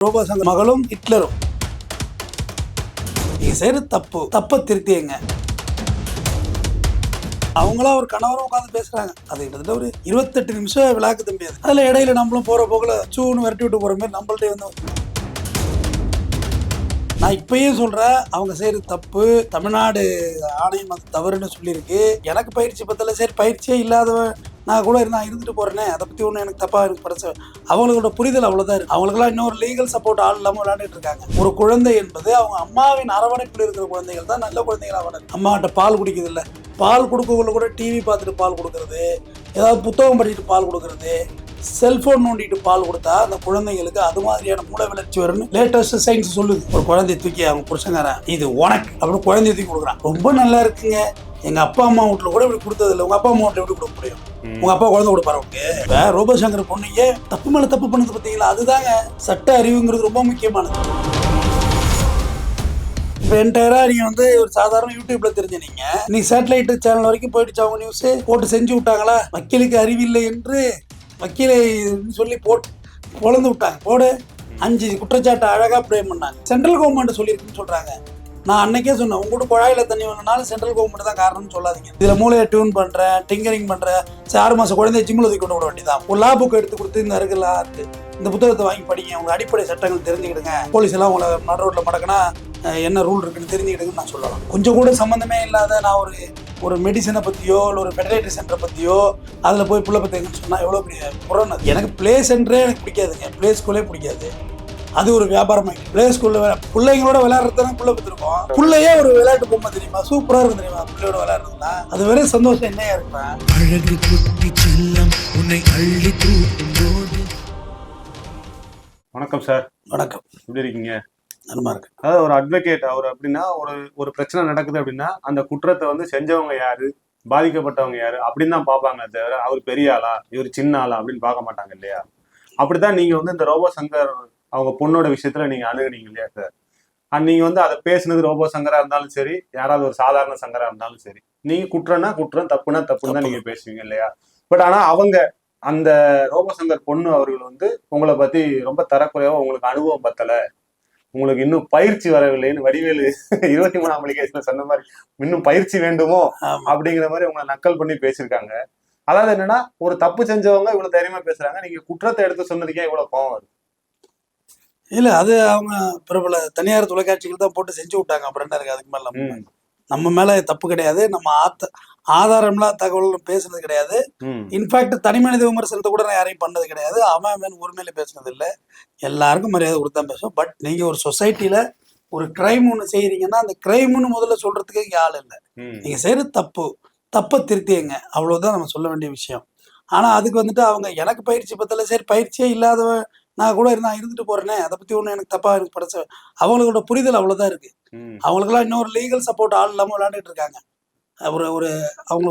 ரோபோசங்க மகளும் ஹிட்லரும் நீங்க செய்யறது தப்பை திருத்தியங்க. அவங்களா ஒரு கணவரும் உட்காந்து பேசுறாங்க. அது கிட்டத்தட்ட ஒரு 28 நிமிஷம் விளாக்கு தம்பியாது. அதுல இடையில நம்மளும் போற போக்குல சூன்னு விரட்டி விட்டு போற மாதிரி நம்மள்ட்ட வந்து நான் இப்பயும் சொல்றேன், அவங்க செய்யறது தப்பு. தமிழ்நாடு ஆணையம் அது தவறுன்னு சொல்லியிருக்கு. எனக்கு பயிற்சி பத்தல, சரி பயிற்சியே இல்லாதவன் நான் கூட இருந்துட்டு போறேனே, அதை பத்தி ஒண்ணு எனக்கு தப்பா இருக்கு படைச்ச அவங்களோட புரிதல் அவ்வளவுதான் இருக்கு. அவங்களுக்கெல்லாம் இன்னொரு லீகல் சப்போர்ட் ஆள் இல்லாம விளையாண்டுட்டு இருக்காங்க. ஒரு குழந்தை என்பது அவங்க அம்மாவின் அரவணைப்பில் இருக்கிற குழந்தைகள் தான் நல்ல குழந்தைகளா வளரும். அம்மாட்ட பால் குடிக்குது இல்ல, பால் கொடுக்கக்குள்ள கூட டிவி பார்த்துட்டு பால் கொடுக்கறது, ஏதாவது புத்தகம் படிச்சுட்டு பால் கொடுக்கறது, செல்போன் நோண்டிட்டு பால் கொடுத்தா அந்த குழந்தைங்களுக்கு அது மாதிரியான மூளை வளர்ச்சி வரும்னு லேட்டஸ்ட் சயின்ஸ் சொல்லுது. ஒரு குழந்தைய தூக்கி அவங்க புருஷங்காரன் இது உனக்கு அப்படின்னு குழந்தைய தூக்கி கொடுக்குறான். ரொம்ப நல்லா இருக்குங்க. எங்க அப்பா அம்மா வீட்டுல கூட இப்படி கொடுத்தது இல்லை. உங்க அப்பா அம்மா வீட்டுல எப்படி கொடுக்க முடியும்? உங்க அப்பா குழந்தை கொடுப்பாரு. இப்ப ரோபோசங்கர் பொண்ணுங்க தப்பு மேல தப்பு பண்ணது பார்த்தீங்களா? அதுதாங்க சட்ட அறிவுங்கிறது ரொம்ப முக்கியமானது. இப்போ என்டையரா நீங்க வந்து ஒரு சாதாரண யூடியூப்ல தெரிஞ்ச நீ சேட்டலைட் சேனல் வரைக்கும் போயிடுச்சு. அவங்க நியூஸ் போட்டு செஞ்சு விட்டாங்களா? வக்கீலுக்கு அறிவில்லை என்று வக்கீலை சொல்லி போட்டு பொழந்து விட்டாங்க. போடு 5 குற்றச்சாட்டை அழகா பிரேம் பண்ணாங்க. சென்ட்ரல் கவர்மெண்ட் சொல்லியிருக்குன்னு சொல்றாங்க. நான் அன்னைக்கே சொன்னேன், உங்கள்கிட்ட குழாயில தண்ணி வேணும்னாலும் சென்ட்ரல் கவர்மெண்ட் தான் காரணம்னு சொல்லாதீங்க. இதுல மூளையை டியூன் பண்றேன், டிங்கரிங் பண்றேன், 6 மாசம் குழந்தைய ஜிம்மில் ஒதுக்கி கொண்டு விட வேண்டியதான். ஒரு லா புக் எடுத்து கொடுத்து இந்த இருக்குல்ல இந்த புத்தகத்தை வாங்கி படிங்க, உங்க அடிப்படை சட்டங்கள் தெரிஞ்சுக்கிடுங்க. போலீஸ் எல்லாம் உங்களை நடு ரோட்ல மடக்குனா என்ன ரூல் இருக்குன்னு தெரிஞ்சுக்கிடுங்கன்னு நான் சொல்லலாம். கொஞ்சம் கூட சம்மந்தமே இல்லாத நான் ஒரு மெடிசனை பற்றியோ இல்லை ஒரு பெடரேட்டரி சென்டரை பற்றியோ அதில் போய் புள்ள பற்றிங்கன்னு சொன்னால் எவ்வளோ பெரிய புறணு. எனக்கு பிளே சென்டரே எனக்கு பிடிக்காதுங்க. பிளே ஸ்கூலே பிடிக்காது. அது ஒரு வியாபாரமாக பிளே ஸ்கூலில் பிள்ளைங்களோட விளையாடுறதுனா புள்ள பற்றிருக்கோம். பிள்ளையே ஒரு விளையாட்டு பொம்மை தெரியுமா? சூப்பராக இருக்கும் தெரியுமா? பிள்ளையோட விளையாடுறதுனா அது வேற சந்தோஷம் என்னையா இருப்பேன். அழகு குட்டி செல்லம் உன்னை அள்ளி தூக்கும் போது. வணக்கம் சார். வணக்கம். எப்படி இருக்கீங்க? நல்லா இருக்கு. அதாவது ஒரு அட்வொகேட் அவர் அப்படின்னா ஒரு பிரச்சனை நடக்குது அப்படின்னா அந்த குற்றத்தை வந்து செஞ்சவங்க யாரு, பாதிக்கப்பட்டவங்க யாரு அப்படின்னு தான் பார்ப்பாங்க. தவிர அவர் பெரிய ஆளா இவர் சின்ன ஆளா அப்படின்னு பார்க்க மாட்டாங்க இல்லையா? அப்படித்தான் நீங்க வந்து இந்த ரோபோசங்கர் அவங்க பொண்ணோட விஷயத்துல நீங்க அணுகுனீங்க இல்லையா சார்? நீங்க வந்து அதை பேசுனது ரோபோசங்கரா இருந்தாலும் சரி, யாராவது ஒரு சாதாரண சங்கரா இருந்தாலும் சரி, நீங்க குற்றம்னா குற்றம், தப்புனா தப்புன்னு தான் நீங்க பேசுவீங்க இல்லையா? பட் ஆனா அவங்க அந்த ரோபோசங்கர் பொண்ணு அவர்கள் வந்து உங்களை பத்தி ரொம்ப தரக்குறைவா, உங்களுக்கு அனுபவம் பத்தல, உங்களுக்கு இன்னும் பயிற்சி வரவில்லைன்னு வடிவேலு 23ஆம் மணிக்கு சொன்ன மாதிரி இன்னும் பயிற்சி வேண்டுமோ அப்படிங்கிற மாதிரி உங்களை நக்கல் பண்ணி பேசியிருக்காங்க. அதாவது என்னன்னா, ஒரு தப்பு செஞ்சவங்க இவ்வளவு தைரியமா பேசுறாங்க, நீங்க குற்றத்தை எடுத்து சொன்னதுக்கே இவ்வளவு கோவம் வருது. இல்ல அது அவங்க பிரபல தனியார் தொலைக்காட்சிகள் தான் போட்டு செஞ்சு விட்டாங்க. அப்புறம் என்ன இருக்கு? அதுக்கு மேல நம்ம மேல தப்பு கிடையாது. நம்ம ஆதாரம்லாம் தகவல் பேசுனது கிடையாது. இன்ஃபேக்ட் தனி மனித விமர்சனத்தை கூட நான் யாரையும் பண்ணது கிடையாது. அவன் உரிமையில பேசுனது இல்லை. எல்லாருக்கும் மரியாதை கொடுத்தா பேசுவோம். பட் நீங்க ஒரு சொசைட்டில ஒரு கிரைம் ஒன்று செய்யறீங்கன்னா அந்த கிரைம்னு முதல்ல சொல்றதுக்கு இங்கே ஆள் இல்லை. நீங்க செய்யறது தப்பை திருத்தியங்க. அவ்வளவுதான் நம்ம சொல்ல வேண்டிய விஷயம். ஆனா அதுக்கு வந்துட்டு அவங்க எனக்கு பயிற்சி பத்தல, சரி பயிற்சியே இல்லாதவன் நான் கூட இருந்துட்டு போறேனே, அதை பத்தி ஒண்ணு எனக்கு தப்பா இருக்கு படைச்ச அவங்களோட புரிதல் அவ்வளவுதான் இருக்கு. அவங்களுக்கெல்லாம் இன்னொரு லீகல் சப்போர்ட் ஆள் இல்லாம விளையாண்டுட்டு இருக்காங்க. அவங்களுக்கு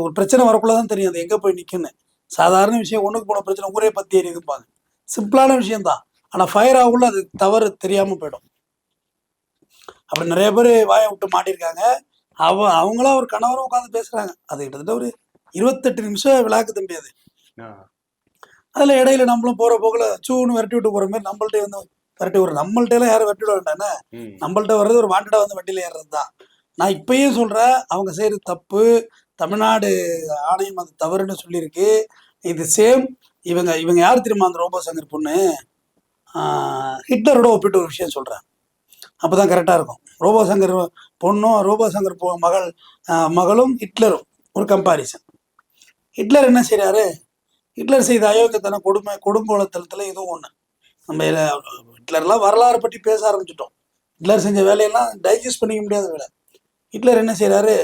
ஒரு பிரச்சனை வரக்குள்ளதான் தெரியும் அது எங்க போய் நிக்குன்னு. சாதாரண விஷயம், ஒண்ணுக்கு போன பிரச்சனை ஊரே பத்தி எரியுதுப்பாங்க. சிம்பிளான விஷயம் தான். ஆனா ஃபயர் ஆகுள்ள அது தவறு தெரியாம போயிடும். அப்படி நிறைய பேர் வாயை விட்டு மாட்டிருக்காங்க. அவங்களா ஒரு கணவரும் உட்காந்து பேசுறாங்க. அது கிட்டத்தட்ட ஒரு 28 நிமிஷம் விளாக்கு தம்பியாது. அதுல இடையில நம்மளும் போற போக்குல சூன்னு விரட்டி விட்டு போற மாதிரி நம்மள்ட்ட வந்து விரட்டி விடுறோம். நம்மள்ட்ட எல்லாம் யாரும் விரட்டி விட வேண்டானே. நம்மள்ட்ட வர்றது ஒரு வாண்டடா வந்து வண்டியில ஏறுறது தான். நான் இப்பயும் சொல்றேன், அவங்க செய்யறது தப்பு. தமிழ்நாடு ஆணையம் அது தவறுன்னு சொல்லியிருக்கு. இது சேம் இவங்க யார் தெரியுமா? அந்த ரோபோசங்கர் பொண்ணு ஹிட்லரோட ஒப்பிட்டு ஒரு விஷயம் சொல்றேன். அப்பதான் கரெக்டா இருக்கும். ரோபோசங்கர் பொண்ணும் ரோபோசங்கர் மகளும் ஹிட்லரும் ஒரு கம்பாரிசன். ஹிட்லர் என்ன செய்யறாரு? ஹிட்லர் செய்த அயோக்கியத்தனம் கொடுங்கோலத்தனத்துல இதுவும் ஒண்ணு. நம்ம ஹிட்லர்லாம் வரலாறு பற்றி பேச ஆரம்பிச்சிட்டோம். ஹிட்லர் செஞ்ச வேலையெல்லாம் டைஜஸ்ட் பண்ணிக்க முடியாத வேலை. ஹிட்லர் என்ன செய்யறாரு?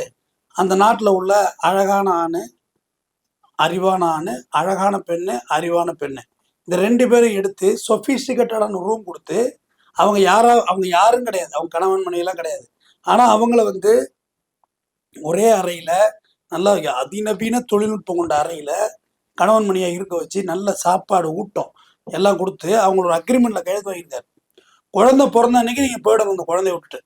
அந்த நாட்டில் உள்ள அழகான ஆணு, அறிவான ஆணு, அழகான பெண்ணு, அறிவான பெண்ணு, இந்த 2 பேரும் எடுத்து சொபிஸ்டிகேட்டடான ரூம் கொடுத்து அவங்க யாரும் கிடையாது, அவங்க கணவன் மனைவியெல்லாம் கிடையாது. ஆனா அவங்கள வந்து ஒரே அறையில நல்லா அதிநவீன தொழில்நுட்பம் கொண்ட அறையில கணவன் மணியா இருக்க வச்சு நல்ல சாப்பாடு ஊட்டம் எல்லாம் கொடுத்து அவங்களோட அக்ரிமெண்ட்ல கையெழுத்து வாங்கியிருந்தாரு. குழந்தை பிறந்த அன்னைக்கு நீங்க போயிடணும் அந்த குழந்தைய விட்டுட்டு.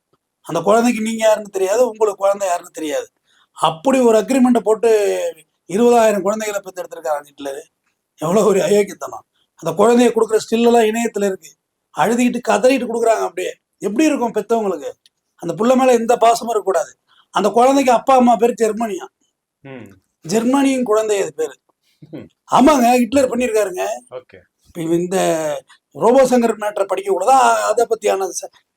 அந்த குழந்தைக்கு நீங்க யாருன்னு தெரியாது, உங்களுக்கு குழந்தை யாருன்னு தெரியாது. அப்படி ஒரு அக்ரிமெண்ட்டை போட்டு 20,000 குழந்தைகளை பெற்று எடுத்திருக்காங்க ஹிட்லரு. எவ்வளவு ஒரு அயோக்கியத்தனம். அந்த குழந்தைய கொடுக்குற ஸ்டில் எல்லாம் இணையத்துல இருக்கு. அழுதுகிட்டு கதறிட்டு கொடுக்குறாங்க. அப்படியே எப்படி இருக்கும் பெத்தவங்களுக்கு? அந்த புள்ள மேல எந்த பாசமும் இருக்கக்கூடாது. அந்த குழந்தைக்கு அப்பா அம்மா பேர் ஜெர்மனியா, ஜெர்மனியின் குழந்தை அது பேரு. ஆமாங்க, ஹிட்லர் பண்ணியிருக்காருங்க. இந்த ரோபோ சங்கர் மேட்டரை படிக்கக்கூடாதான் அதை பத்தியான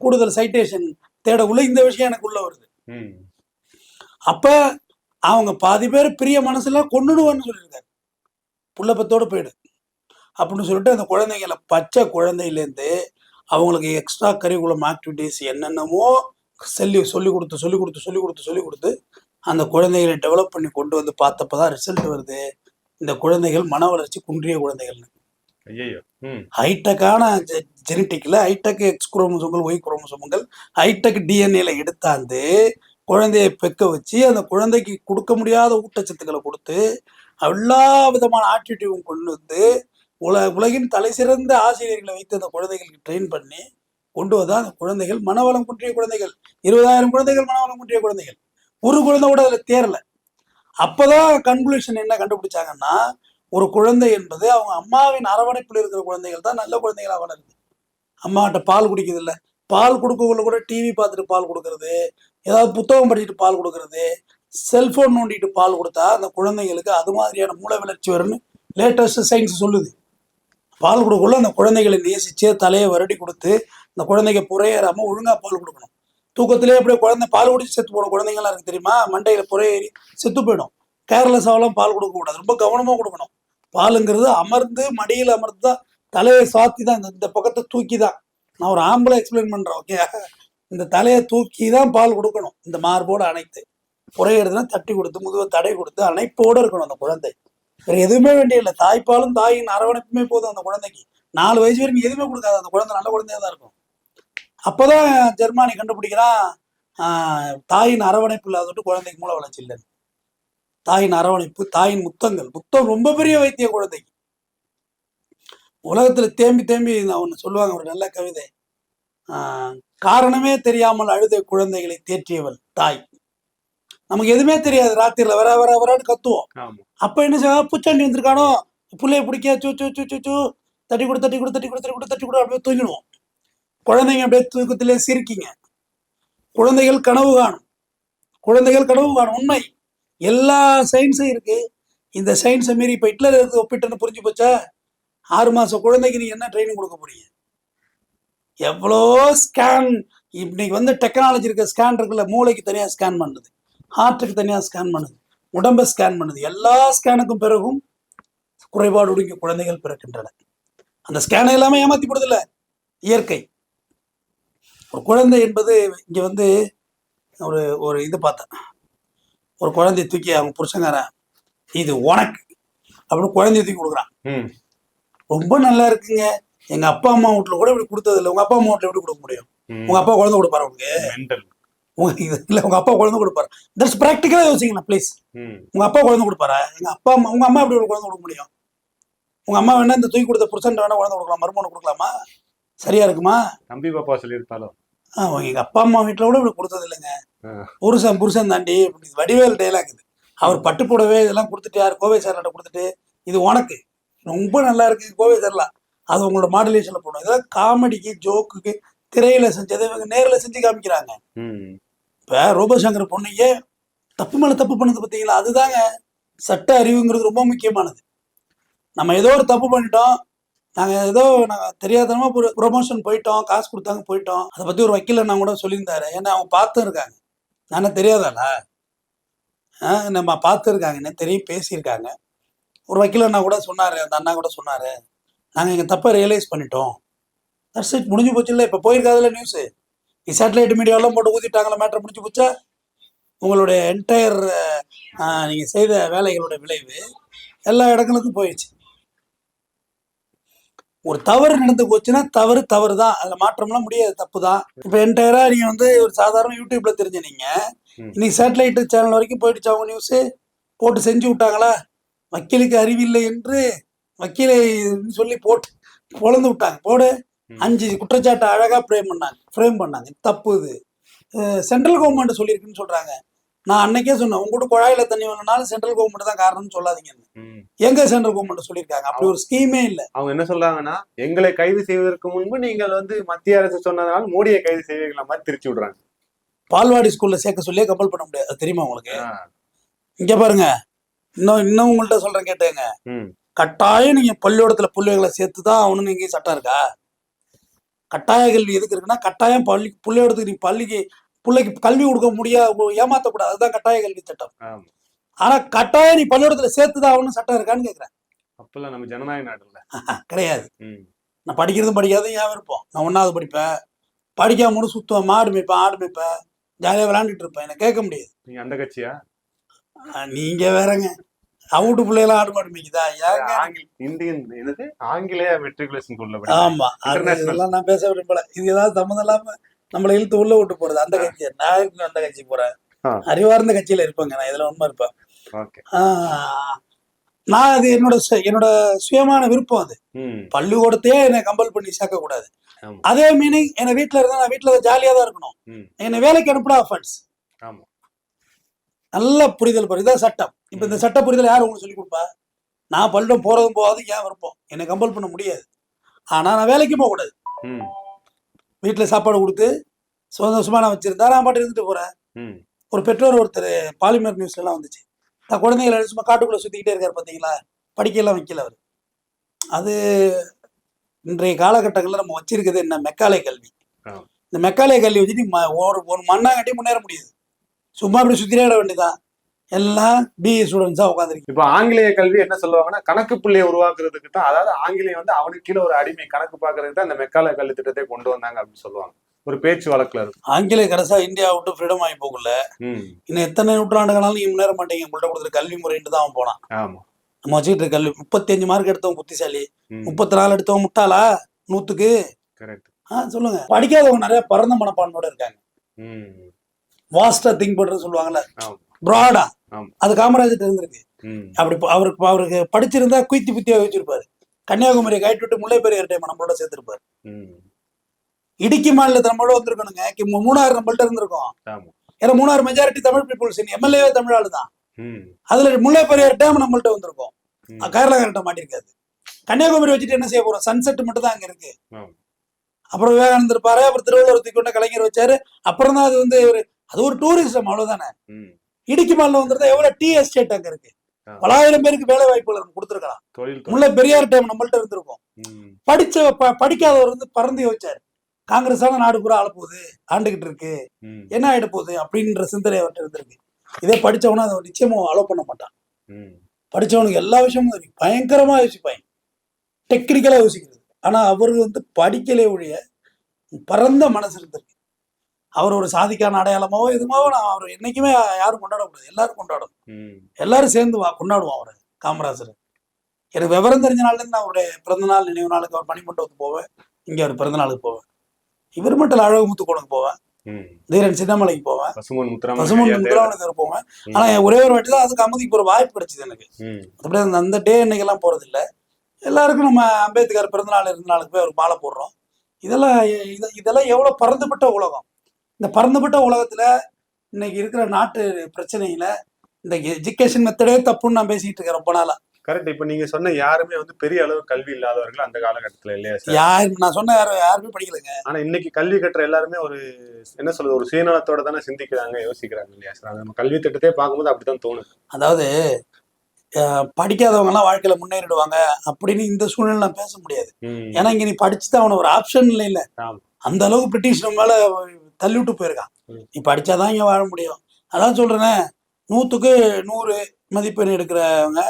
கூடுதல் சைட்டேஷன் தேடக்குள்ள இந்த விஷயம் எனக்கு உள்ள வருது. அப்ப அவங்க பாதி பேர் பிரிய மனசுல கொண்டுடுவான்னு சொல்லியிருக்காரு. புள்ளப்பத்தோடு போயிடு அப்படின்னு சொல்லிட்டு அந்த குழந்தைங்களை பச்சை குழந்தையிலேருந்து அவங்களுக்கு எக்ஸ்ட்ரா கரிக்குலம் ஆக்டிவிட்டிஸ் என்னென்னமோ சொல்லி கொடுத்து அந்த குழந்தைகளை டெவலப் பண்ணி கொண்டு வந்து பார்த்தப்பதான் ரிசல்ட் வருது. இந்த குழந்தைகள் மன வளர்ச்சி குன்றிய குழந்தைகள்னு. ஹைடெக்கான ஜெனட்டிக்ல ஹைடெக் எக்ஸ் குரோமோசோம்கள், ஒய் குரோமோசோம்கள், ஹைடெக் டிஎன்ஏல எடுத்தாந்து குழந்தையை பெக்க வச்சு அந்த குழந்தைக்கு கொடுக்க முடியாத ஊட்டச்சத்துக்களை கொடுத்து எல்லா விதமான ஆக்டிவிட்டியும் கொண்டு வந்து உலகின் தலை சிறந்த ஆசிரியர்களை வைத்து அந்த குழந்தைகளுக்கு ட்ரெயின் பண்ணி கொண்டு வந்தா அந்த குழந்தைகள் மனவளம் குன்றிய குழந்தைகள். 20,000 குழந்தைகள் மனவளம் குன்றிய குழந்தைகள். ஒரு குழந்தை கூட அதுல தேரல. அப்பதான் கன்க்ளூஷன் என்ன கண்டுபிடிச்சாங்கன்னா, ஒரு குழந்தை என்பது அவங்க அம்மாவின் அரவணைப்பில் இருக்கிற குழந்தைகள் தான் நல்ல குழந்தைகளா வளருது. அம்மாட்ட பால் குடிக்குது இல்ல, பால் கொடுக்கக்குள்ள கூட டிவி பார்த்துட்டு பால் கொடுக்கறது, ஏதாவது புத்தகம் படிச்சுட்டு பால் கொடுக்கறது, செல்போன் நோண்டிட்டு பால் கொடுத்தா அந்த குழந்தைங்களுக்கு அது மாதிரியான மூளை வளர்ச்சி வரும்னு லேட்டஸ்ட் சயின்ஸ் சொல்லுது. பால் கொடுக்கக்குள்ள அந்த குழந்தைகளை நேசிச்சு தலையை வருடி கொடுத்து அந்த குழந்தைங்க புறையேறாம ஒழுங்கா பால் கொடுக்கணும். தூக்கத்திலே அப்படியே குழந்தை பால் குடிச்சு செத்து போன குழந்தைங்கலாம் இருக்கு தெரியுமா? மண்டையில புறையேறி செத்து போயிடும். கேர்லெஸ்ஸாவெல்லாம் பால் கொடுக்க கூடாது, ரொம்ப கவனமா கொடுக்கணும். பாலுங்கிறது அமர்ந்து மடியில் அமர்ந்து தான், தலையை சாத்தி தான், இந்த பக்கத்தை தூக்கி தான். நான் ஒரு ஆம்பளை எக்ஸ்பிளைன் பண்றேன், ஓகே? இந்த தலையை தூக்கி தான் பால் கொடுக்கணும். இந்த மார்போடு அணைத்து, புறையிறதுனா தட்டி கொடுத்து முதுவை தடை கொடுத்து அணைப்போடு இருக்கணும் அந்த குழந்தை. வேற எதுவுமே வேண்டிய இல்லை. தாய்ப்பாலும் தாயின் அரவணைப்புமே போதும் அந்த குழந்தைக்கு. 4 வயசு வரைக்கும் எதுவுமே கொடுக்காது, அந்த குழந்தை நல்ல குழந்தையா தான் இருக்கும். அப்போதான் ஜெர்மானி கண்டுபிடிக்கிறான், தாயின் அரவணைப்பு இல்லாதட்டு குழந்தைக்கு மூளை வளர்ச்சி இல்லைன்னு. தாயின் அரவணைப்பு, தாயின் முத்தம் ரொம்ப பெரிய வைத்திய குழந்தைக்கு. உலகத்துல தேம்பி நான் ஒன்று சொல்லுவாங்க, ஒரு நல்ல கவிதை. காரணமே தெரியாமல் அழுத குழந்தைகளை தேற்றியவள் தாய். நமக்கு எதுவுமே தெரியாது, ராத்திரில வரான்னு கத்துவோம். அப்ப என்ன செய்வா, பூச்சாண்டி வந்திருக்கானோ, புள்ளைய பிடிக்க தட்டி கொடு அப்படியே தூங்கிடுவோம். குழந்தைங்க அப்படியே தூக்கத்திலே சிரிக்கிங்க. குழந்தைகள் கனவு காணும். உண்மை. எல்லா சயின்ஸும் இருக்கு. இந்த சயின்ஸை மீறி இப்ப ஹிட்லர் ஒப்பிட்டுன்னு புரிஞ்சு போச்சா? 6 மாச குழந்தைக்கு நீங்க என்ன ட்ரைனிங் கொடுக்க போறீங்க? எவ்வளோ ஸ்கேன் இன்னைக்கு டெக்னாலஜி இருக்க ஸ்கேன் இருக்குல்ல, மூளைக்கு தனியா ஸ்கேன் பண்ணுது, ஹார்ட்டுக்கு தனியா ஸ்கேன் பண்ணுது, உடம்பை ஸ்கேன் பண்ணுது. எல்லா ஸ்கேனுக்கும் பிறகும் குறைபாடு உடைய குழந்தைகள் பிறக்கின்றன. அந்த ஸ்கேனை எல்லாமே ஏமாத்தி போடுதில்ல இயற்கை. ஒரு குழந்தை என்பது இங்க ஒரு இது பார்த்தேன். ஒரு குழந்தைய தூக்கி அவங்க புருஷங்காரன், இது உனக்கு அப்படின்னு குழந்தைய தூக்கி கொடுக்குறான். ரொம்ப நல்லா இருக்குங்க, எங்க அப்பா அம்மா வீட்டுல கூட இப்படி கொடுத்தது இல்லை. உங்க அப்பா அம்மா வீட்டுல எப்படி கொடுக்க முடியும்? உங்க அப்பா குழந்தை கொடுப்பாரு உங்களுக்கு? இல்ல, உங்க அப்பா குழந்தை கொடுப்பாரு. தட்ஸ் பிராக்டிக்கலா யோசிங்களா ப்ளீஸ். உங்க அப்பா குழந்தை கொடுப்பாரா? உங்க அம்மா எப்படி ஒரு குழந்தை கொடுக்க முடியும்? உங்க அம்மா வேணா இந்த தூக்கி கொடுத்த புருஷன் வேணா குழந்தை கொடுக்கலாம், மருமகனை கொடுக்கலாமா? சரியா இருக்குமா? தம்பி பாப்பா சொல்லியிருப்பாலும் எங்க அப்பா அம்மா வீட்டுல கூட இப்படி கொடுத்தது இல்லைங்க. புருஷன் தாண்டி வடிவேல் டைலாக் இது. அவர் பட்டு புடவை இதெல்லாம் கொடுத்துட்டு, யார் கோவை சார்லாட்ட கொடுத்துட்டு, இது உனக்கு ரொம்ப நல்லா இருக்கு கோவை சார்லாம், அது உங்களோட மாடுலேஷன்ல போடணும். இதெல்லாம் காமெடிக்கு ஜோக்குக்கு திரையில செஞ்சதை இவங்க நேரில் செஞ்சு காமிக்கிறாங்க. இப்ப ரோபோசங்கர் பொண்ணையே தப்பு மேல தப்பு பண்ணது பார்த்தீங்களா? அதுதாங்க சட்ட அறிவுங்கிறது ரொம்ப முக்கியமானது. நம்ம ஏதோ ஒரு தப்பு பண்ணிட்டோம், நாங்கள் தெரியாதனமா ஒரு ப்ரொமோஷன் போயிட்டோம், காசு கொடுத்தாங்க போயிட்டோம். அதை பத்தி ஒரு வக்கீல நான் கூட சொல்லியிருந்தாரு. ஏன்னா அவங்க பார்த்து இருக்காங்க, நானே தெரியாதால நம்ம பார்த்து இருக்காங்கன்னு தெரியும், பேசியிருக்காங்க. ஒரு வக்கீலண்ணா கூட சொன்னாரு, அந்த அண்ணா கூட சொன்னாரு, நாங்கள் எங்கள் தப்பை ரியலைஸ் பண்ணிட்டோம், தட்ஸ் இட், முடிஞ்சு போச்சு. இல்லை இப்போ போயிருக்காதுல நியூஸு, சேட்டலைட் மீடியாவெல்லாம் போட்டு ஊற்றிட்டாங்களா, மேட்ரை முடிஞ்சு போச்சா? உங்களுடைய என்டையர் நீங்கள் செய்த வேலைகளோட விளைவு எல்லா இடங்களுக்கும் போயிடுச்சு. ஒரு தவறு நடந்து போச்சுன்னா தவறு தான், அதில் மாற்றம்லாம் முடியாது, தப்பு தான். இப்போ என்டையரா நீங்கள் ஒரு சாதாரண யூடியூப்ல தெரிஞ்ச நீங்க இன்னைக்கு சேட்டலைட் சேனல் வரைக்கும் போயிடுச்சு. அவங்க நியூஸு போட்டு செஞ்சு விட்டாங்களா? வக்கீலுக்கு அறிவில்லை என்று வக்கீலை சொல்லி போட்டு பொழந்து விட்டாங்க. போடு 5 குற்றச்சாட்டை அழகா ஃப்ரேம் பண்ணாங்க. தப்பு இது சென்ட்ரல் கவர்மெண்ட் சொல்லியிருக்குன்னு சொல்றாங்க. நான் அன்னைக்கே சொன்னேன், உங்ககிட்ட குழாயில தண்ணி வரணும்னாலும் சென்ட்ரல் கவர்மெண்ட் தான் காரணம்னு சொல்லாதீங்கன்னு. எங்க சென்ட்ரல் கவர்மெண்ட் சொல்லியிருக்காங்க? அப்படி ஒரு ஸ்கீமே இல்ல. அவங்க என்ன சொல்றாங்கன்னா, எங்களை கைது செய்வதற்கு முன்பு நீங்கள் வந்து மத்திய அரசு சொன்னதுனால மோடியை கைது செய்வீங்களா மாதிரி திருச்சி விடுறாங்க. பால்வாடி ஸ்கூல்ல சேர்க்க சொல்லியே கம்பல் பண்ண முடியாது. அது தெரியுமா உங்களுக்கு? இங்க பாருங்க, இன்னும் உங்கள்கிட்ட சொல்றேன் கேட்டுங்க. கட்டாயம் நீங்க பள்ளிக்கூடத்துல பிள்ளைகளை சேர்த்துதான் அவனு எங்கேயும் சட்டம் இருக்கா? கட்டாய கல்வி எதுக்கு இருக்குன்னா, கட்டாயம் பிள்ளையோடத்துக்கு நீ பிள்ளைக்கு கல்வி கொடுக்க முடியாது, ஏமாத்தக்கூடாது. அதுதான் கட்டாய கல்வி சட்டம். ஆனா கட்டாயம் நீ பள்ளிக்கூடத்துல சேர்த்துதான் அவனு சட்டம் இருக்கான்னு கேக்குறேன். அப்பெல்லாம் நம்ம ஜனநாயக நாடு இல்ல. கிடையாது. நான் படிக்கிறதும் படிக்காதும் ஏன் விருப்பம். நான் 1வது படிப்பேன், படிக்காம சுத்துவேன், மாடு மேய்ப்பேன், ஆடு மேய்ப்பேன், ஜாலியா விளையாண்டுட்டு இருப்பேன். என்ன கேட்க முடியாது. நீங்க அந்த கட்சியா? நீங்க வேறங்க. அவுட்டு பிள்ளைலாம் ஆடு மாடு மேய்க்குதா? இந்தியன் என்னது ஆங்கிலேய மெட்ரிகுலேஷன் ஸ்கூல்ல. ஆமா, அதெல்லாம் நான் பேச விரும்பல. இது ஏதாவது சம்மந்தம் இல்லாம நம்மளை இழுத்து உள்ள விட்டு போறது. அந்த கட்சி நான் அந்த கட்சி போறேன். அறிவார்ந்த கட்சியில இருப்பேங்க. நான் இதுல உண்மை இருப்பேன். நான் அது என்னோட சுயமான விருப்பம். அது பள்ளிக்கூடத்தையே என்னை கம்பல் பண்ணி சேர்க்க கூடாது. அதே மீனிங் என்ன வீட்டுல இருந்தா நான் வீட்டுல ஜாலியா தான் இருக்கணும். என்னை வேலைக்கு அனுப்பினா அஃபென்ஸ். நல்ல புரிதல் பாரு, இதான் சட்டம். இப்ப இந்த சட்ட புரிதல் யார் உங்களுக்கு சொல்லி கொடுப்பா? நான் பள்ளிடம் போறதும் போகாது ஏன் விருப்பம். என்னை கம்பல் பண்ண முடியாது. ஆனா நான் வேலைக்கு போக கூடாது. வீட்டுல சாப்பாடு கொடுத்து சந்தோஷமா நான் வச்சிருந்தா நான் பாட்டு இருந்துட்டு போறேன். ஒரு பெற்றோர் ஒருத்தர் பாலிமர் நியூஸ்ல எல்லாம் வந்துச்சு, நான் குழந்தைகளை சும்மா காட்டுக்குள்ள சுத்திக்கிட்டே இருக்காரு பாத்தீங்களா, படிக்கலாம் வைக்கல அவர். அது இன்றைய காலகட்டங்களில் நம்ம வச்சிருக்கிறது என்ன? மெக்காலே கல்வி. இந்த மெக்காலே கல்வி வச்சுட்டு ஒரு மண்ணாங்கட்டி முன்னேற முடியாது. சும்மா அப்படி சுத்திட வேண்டியதான். எல்லாம் பிஏ ஸ்டூடெண்ட்ஸா உட்காந்துருக்கு. இப்ப ஆங்கிலேய கல்வி என்ன சொல்லுவாங்கன்னா, கணக்கு பிள்ளையை உருவாக்குறதுக்கு தான், அதாவது ஆங்கிலேயம் வந்து அவனுக்கு கீழே ஒரு அடிமை கணக்கு பாக்குறதுக்கு தான் இந்த மெக்காலே கல்வி திட்டத்தை கொண்டு வந்தாங்க அப்படின்னு சொல்லுவாங்க. ஒரு பேச்சு வழக்குல இருக்கு. ஆங்கிலேய கடைசா இந்தியா விட்டு ஃப்ரீடம் ஆகி போகல. இன்னும் எத்தனை நூற்றாண்டுகளாலும் நீங்க முன்னேற மாட்டீங்க, உங்கள்ட்ட கொடுத்துரு கல்வி முறைன்ட்டு தான் அவன் போனான். நம்ம வச்சுக்கிட்டு இருக்க கல்வி 35 மார்க் எடுத்தவன் புத்திசாலி, 34 எடுத்தவன் முட்டாளா 100க்கு? சொல்லுங்க. படிக்காதவங்க நிறைய பரந்த மனப்பான்மையோட இருக்காங்க. வாஸ்டா திங்க் பண்றது சொல்லுவாங்கல்ல, ப்ராடா. அது காமராஜர் இருந்திருக்கு. அப்படி அவருக்கு படிச்சிருந்தா குயித்தி புத்தியா வச்சிருப்பாரு. கன்னியாகுமரியை கைட்டு விட்டு முல்லை பெரியார் டைம் நம்மளோட சேர்த்திருப்பாரு. இடுக்கி மாநிலத்தை நம்மளோட வந்திருக்கணுங்க. மூணாறு நம்மள்ட்ட இருந்திருக்கோம். ஏன்னா Munnar majority Tamil peoples, MLA Tamil ஆளு தான். அதுல முல்லை பெரியார் டைம் நம்மள்ட்ட வந்திருக்கோம். கேரளா கரெக்டா மாட்டிருக்காது. கன்னியாகுமரி வச்சுட்டு என்ன செய்ய போறோம்? சன்செட் மட்டும் தான் அங்க இருக்கு. அப்புறம் விவேகானந்தர் இருப்பாரு, அப்புறம் திருவள்ளுவர் தூக்கி கொண்ட கலைஞர் வச்சாரு. அப்புறம் தான் அது வந்து அது ஒரு டூரிசம், அவ்வளவுதானே. இடுக்கி மாநிலம் வந்துருந்தா எவ்வளவு டீ எஸ்டேட் அங்க இருக்கு, பலாயிரம் பேருக்கு வேலை வாய்ப்புகள் கொடுத்துருக்கலாம். முல்லை பெரியார் டைம் நம்மள்ட்ட இருந்திருக்கும். படிக்காதவர் வந்து பறந்து வச்சாரு, காங்கிரஸான நாடு பூரா ஆளப்போகுது, ஆண்டுகிட்டு இருக்கு, என்ன ஆயிட போகுது அப்படின்ற சிந்தனை அவர்கிட்ட இருந்திருக்கு. இதே படிச்சவனா அதை நிச்சயமா அலோவ் பண்ண மாட்டான். படிச்சவனுக்கு எல்லா விஷயமும் தெரியும், பயங்கரமா யோசிப்பாங்க, டெக்னிக்கலா யோசிக்கிறது. ஆனா அவரு வந்து படிக்கலே ஒழிய பரந்த மனசு இருந்திருக்கு. அவர் ஒரு சாதிக்கான அடையாளமாவோ எதுமாவோ நான் அவர் என்னைக்குமே யாரும் கொண்டாடக்கூடாது, எல்லாரும் கொண்டாடணும். எல்லாரும் சேர்ந்து கொண்டாடுவோம் அவரை, காமராஜர். எனக்கு விவரம் தெரிஞ்ச நாள்ல இருந்து நான் அவருடைய பிறந்த நாள் நினைவு நாளுக்கு அவர் பணிமண்டபத்துக்கு போவேன், இங்க அவர் பிறந்த நாளுக்கு போவேன், இவர் மட்டும் அழகுமுத்து கோளுக்கு போவேன், தீரன் சின்னமலைக்கு போவேன், பசுமன் முத்துராமலிங்கர் போவேன். ஆனா ஒரே ஒரு வாட்டி தான் அதுக்கு அமுதிக்கு போற வாய்ப்பு கிடைச்சது எனக்கு. அப்படியே அந்த டே இன்னைக்கு எல்லாம் போறது இல்லை. எல்லாருக்கும் நம்ம அம்பேத்கர் பிறந்த நாள் இருந்த நாளுக்கு போய் ஒரு மாலை போடுறோம். இதெல்லாம் எவ்வளவு பறந்துபட்ட உலகம். இந்த பறந்துபட்ட உலகத்துல இன்னைக்கு இருக்கிற நாட்டு பிரச்சனையில இந்த எஜுகேஷன் மெத்தடே தப்புன்னு நான் பேசிட்டு இருக்கேன் ரொம்ப நாளா. கரெக்ட். இப்ப நீங்க சொன்ன யாருமே வந்து பெரிய அளவு கல்வி இல்லாதவர்கள் அந்த காலகட்டத்துல இல்லையா? நான் சொன்ன யாருமே படிக்கலைங்க. ஆனா இன்னைக்கு கல்வி கற்ற எல்லாருமே ஒரு என்ன சொல்றது, ஒரு சுயநலத்தோட தானே சிந்திக்கிறாங்க, யோசிக்கிறாங்க இல்லையா சார்? நம்ம கல்வி திட்டத்தையே பார்க்கும்போது அப்படித்தான் தோணும். அதாவது படிக்காதவங்க எல்லாம் வாழ்க்கையில முன்னேறிடுவாங்க அப்படின்னு இந்த சூழ்நிலை நான் பேச முடியாது. ஏன்னா இங்க நீ படிச்சுதான் அவன ஒரு ஆப்ஷன் இல்ல. அந்த அளவுக்கு பிரிட்டிஷ் நம்ம மேல தள்ளி விட்டு போயிருக்கான். நீ படிச்சாதான் இங்க வாழ முடியும். அதான் சொல்றேன், 100க்கு 100 மதிப்பெண் எடுக்கிறவங்க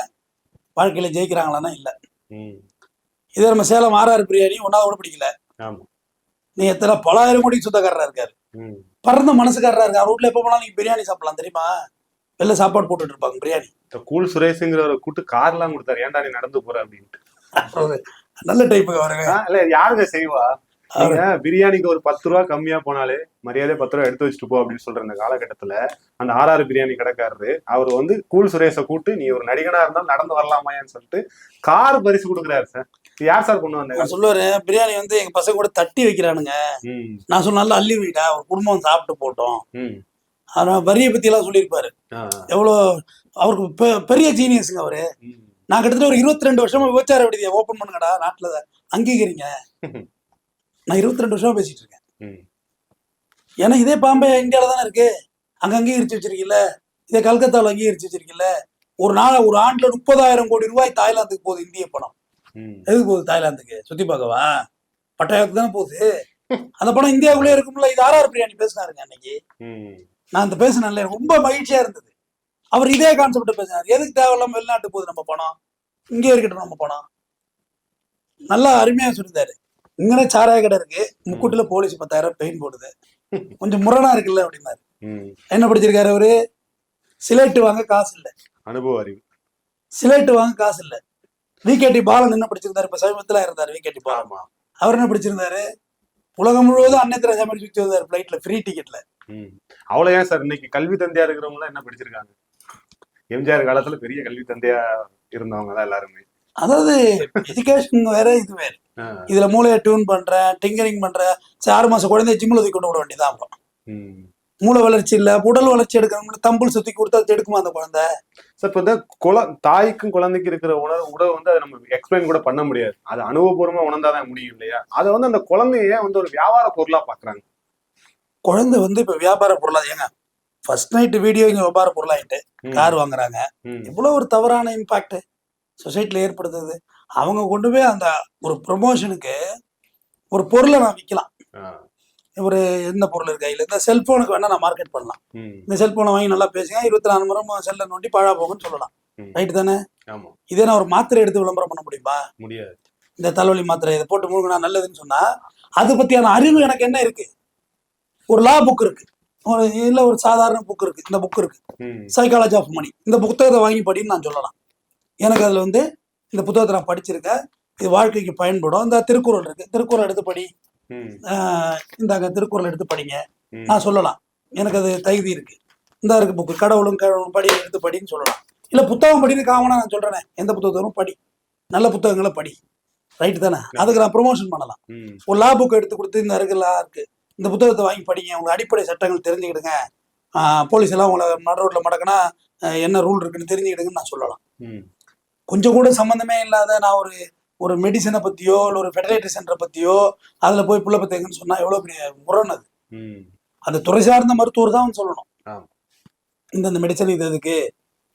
வாழ்க்கையில ஜெயிக்கிறாங்களான்னா இல்ல. இதே நம்ம சேலம் ஆர்ஆர் பிரியாணி 1வது கூட படிக்கல. நீ எத்தனை பலாயிரம் கோடி சொந்தக்காரரா இருக்காரு, பறந்த மனசுக்காரரா இருக்காரு. வீட்டுல எப்ப போனாலும் நீங்க பிரியாணி சாப்பிடலாம் தெரியுமா? வெளில சாப்பாடு போட்டுட்டு இருப்பாங்க பிரியாணி. கூல் சுரேஷ்ங்கிற கூட்டு கார் எல்லாம் கொடுத்தாரு, ஏன்டா நீ நடந்து போற அப்படின்ட்டு. நல்ல டைப்புக்கு வருங்க. இல்ல யாருங்க செய்வா? பிரியாணிக்கு ஒரு 10 ரூபா கம்மியா போனாலே மரியாதை 10 ரூபா எடுத்து வச்சுட்டு போ அப்படின்னு சொல்ற இந்த காலகட்டத்துல அந்த ஆர்ஆர் பிரியாணி கடைக்காரரு அவர் வந்து கூல் சுரேஷ கூட்டு, நீ ஒரு நடிகனா இருந்தாலும் நடந்து வரலாமான்னு சொல்லிட்டு கார் பரிசு கொடுக்குறாரு சார். யார் சார் கொண்டு வந்தாங்க? சொல்லுவாரு, பிரியாணி வந்து எங்க பசங்க கூட தட்டி வைக்கிறானுங்க. நான் சொன்னால அள்ளி வைடா, ஒரு குடும்பம் சாப்பிட்டு போட்டோம் ஆனா வரியை பத்தி எல்லாம் சொல்லியிருப்பாரு. எவ்வளோ அவருக்கு பெரிய ஜீனியஸுங்க அவரு. நான் கிட்டத்தட்ட ஒரு 22 வருஷமா விபச்சார விடுதியை ஓபன் பண்ணுங்கடா நாட்டுல அங்கீகரிங்க. நான் 22 வருஷமா பேசிட்டு இருக்கேன். ஏன்னா இதே பாம்பே இந்தியாவில தானே இருக்கு. அங்க அங்கீகரிச்சு வச்சிருக்கீல்ல, இதே கல்கத்தாவில் அங்கீகரிச்சு வச்சிருக்கீல்ல. ஒரு ஆண்டுல 30,000 கோடி ரூபாய் தாய்லாந்துக்கு போகுது இந்திய பணம். எதுக்கு போகுது தாய்லாந்துக்கு? சுத்தி பார்க்கவா? பட்டாயத்துக்கு தானே போகுது. அந்த பணம் இந்தியாவுக்குள்ளே இருக்கும்ல. இது RR பிரியாணி பேசினாருங்க அன்னைக்கு. நான் அந்த பேசினேன்ல, ரொம்ப மகிழ்ச்சியா இருந்தது. அவர் இதே கான்செப்ட் பேசினார். எதுக்கு தேவையில்லாம வெளிநாட்டு போகுது நம்ம பணம், இங்கே இருக்கட்டும் நம்ம பணம். நல்லா அருமையா சொல்லியிருந்தாரு. இங்கனே சாராய கடை இருக்கு, முக்கூட்டுல போலீஸ் 10,000 பெயின் போடுது, கொஞ்சம் முரணா இருக்குல்ல அப்படின்னாரு. என்ன படிச்சிருக்காரு அவரு? சிலேட்டு வாங்க காசு இல்ல, அனுபவ அறிவு. சிலேட்டு வாங்க காசு இல்ல. VKT பாலன் என்ன படிச்சிருந்தாரு? இப்ப சமீபத்துல இருந்தாரு VKT பாலன். அவர் என்ன படிச்சிருந்தாரு? உலகம் முழுவதும் அன்னைத்திர சமையல் சுற்றி வந்தாரு பிளைட்ல, ஃப்ரீ டிக்கெட்ல. அவ்வளவு ஏன் சார் இன்னைக்கு கல்வி தந்தையா இருக்கிறவங்க என்ன படிச்சிருக்காங்க? எம்ஜிஆர் காலத்துல பெரிய கல்வி தந்தையா இருந்தவங்க தான் எல்லாருமே. அதாவது எஜுகேஷன் வேற, இது வேற. இதுல மூளையை டியூன் பண்றேன், டிங்கரிங் பண்றேன். 6 மாசம் குழந்தைய ஜிம்ல தூக்கி கொண்டு விட வேண்டியதான். அப்புறம் மூளை வளர்ச்சி இல்ல, உடல் வளர்ச்சி எடுக்கணும். தம்புள் சுத்தி கொடுத்தா எடுக்குமா அந்த குழந்தை? சார் இப்ப தாய்க்கும் குழந்தைக்கு இருக்கிற உணவு வந்து அதை நம்ம எக்ஸ்பிளைன் கூட பண்ண முடியாது. அது அனுபவபூர்வமா உணர்ந்தாதான் முடியும் இல்லையா? அதை வந்து அந்த குழந்தைய வந்து ஒரு வியாபார பொருளா பாக்குறாங்க. குழந்தை வந்து இப்ப வியாபார பொருளா? ஏங்க ஃபர்ஸ்ட் நைட் வீடியோ இங்க வியாபார பொருளாயிட்டு கார் வாங்குறாங்க. இவ்வளவு ஒரு தவறான இம்பாக்ட் சொசைட்டில ஏற்படுத்துது. அவங்க கொண்டு போய் அந்த ஒரு ப்ரொமோஷனுக்கு ஒரு பொருளை நான் விற்கலாம். ஒரு எந்த பொருள் இருக்கு கையில், இந்த செல்போனுக்கு வேணா நான் மார்க்கெட் பண்ணலாம். இந்த செல்போனை வாங்கி நல்லா பேசுங்க, 24 மணி செல்ல நோண்டி பழா போகும்னு சொல்லலாம். ரைட்டு தானே? இதே நான் ஒரு மாத்திரை எடுத்து விளம்பரம் பண்ண முடியுமா? முடியாது. இந்த தலைவலி மாத்திரை இதை போட்டு முழுங்கினா நல்லதுன்னு சொன்னா அது பத்தியான அறிவு எனக்கு என்ன இருக்கு? ஒரு லா புக் இருக்கு, ஒரு சாதாரண புக் இருக்கு. இந்த புக் இருக்கு, சைக்காலஜி ஆஃப் மணி. இந்த புத்தகத்தை வாங்கி படின்னு நான் சொல்லலாம். எனக்கு அதுல வந்து இந்த புத்தகத்தை நான் படிச்சிருக்கேன், இது வாழ்க்கைக்கு பயன்படும். இந்த திருக்குறள் இருக்கு, திருக்குறள் எடுத்து படி, இந்த திருக்குறள் எடுத்து படிங்க நான் சொல்லலாம். எனக்கு அது தகுதி இருக்கு. இந்த இருக்கு புக்கு, கடவுளும் படி எடுத்து படின்னு சொல்லலாம். இல்ல புத்தகம் படின்னு காமனா நான் சொல்றேனே, எந்த புத்தகத்தையும் படி, நல்ல புத்தகங்களை படி. ரைட்டு தானே? அதுக்கு நான் ப்ரொமோஷன் பண்ணலாம். ஒரு லா புக் எடுத்து கொடுத்து இந்த இருக்கு, லா இருக்கு, இந்த புத்தகத்தை வாங்கி படிங்க, உங்க அடிப்படை சட்டங்கள் தெரிஞ்சுக்கிடுங்க, போலீஸ் எல்லாம் உங்களை நடு ரோட்ல மடக்குனா என்ன ரூல் இருக்குன்னு தெரிஞ்சுக்கிடுங்கன்னு நான் சொல்லலாம். கொஞ்சம் கூட சம்மந்தமே இல்லாத நான் ஒரு மெடிசனை பத்தியோ இல்லை ஒரு ஃபெர்டிலைட்டி சென்டரை பத்தியோ அதுல போய் புள்ள பத்தேங்கன்னு சொன்னா எவ்வளவு பெரிய முரண் அது. அந்த துறை சார்ந்த மருத்துவர் தான் சொல்லணும், இந்த மெடிசன் இது இதுக்கு.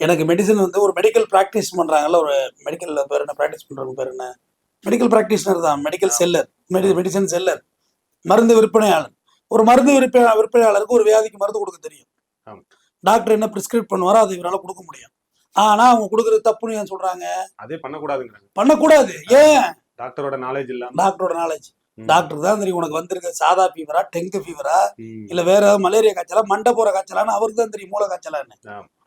எனக்கு மெடிசன் வந்து ஒரு மெடிக்கல் ப்ராக்டிஸ் பண்றாங்கல்ல, ஒரு மெடிக்கல் பேர் என்ன, ப்ராக்டிஸ் பண்றவங்க பேர் என்ன, மெடிக்கல் ப்ராக்டிஷனர் தான், மெடிக்கல் செல்லர், மெடிசன் செல்லர், மருந்து விற்பனையாளர். ஒரு மருந்து விற்பனையாளருக்கு ஒரு வியாதிக்கு மருந்து கொடுக்க தெரியும். டாக்டர் என்ன பிரிஸ்கிரைப் பண்ணுவாரோ அதை இவரால் கொடுக்க முடியும். ஆனா அவங்க கொடுக்கறது தப்புன்னு ஏன் சொல்றாங்க? அதே பண்ணக்கூடாது. ஏன்? டாக்டரோட நாலேஜ் இல்ல. டாக்டரோட நாலேஜ், டாக்டர் தான் தெரியும் உனக்கு வந்திருக்க சாதா ஃபீவரா, டெங்கு ஃபீவரா, இல்ல வேற ஏதாவது மலேரியா காய்ச்சலா, மண்டை போற காய்ச்சலான்னு அவருக்கு தான் தெரியும், மூளை காய்ச்சலான்னு.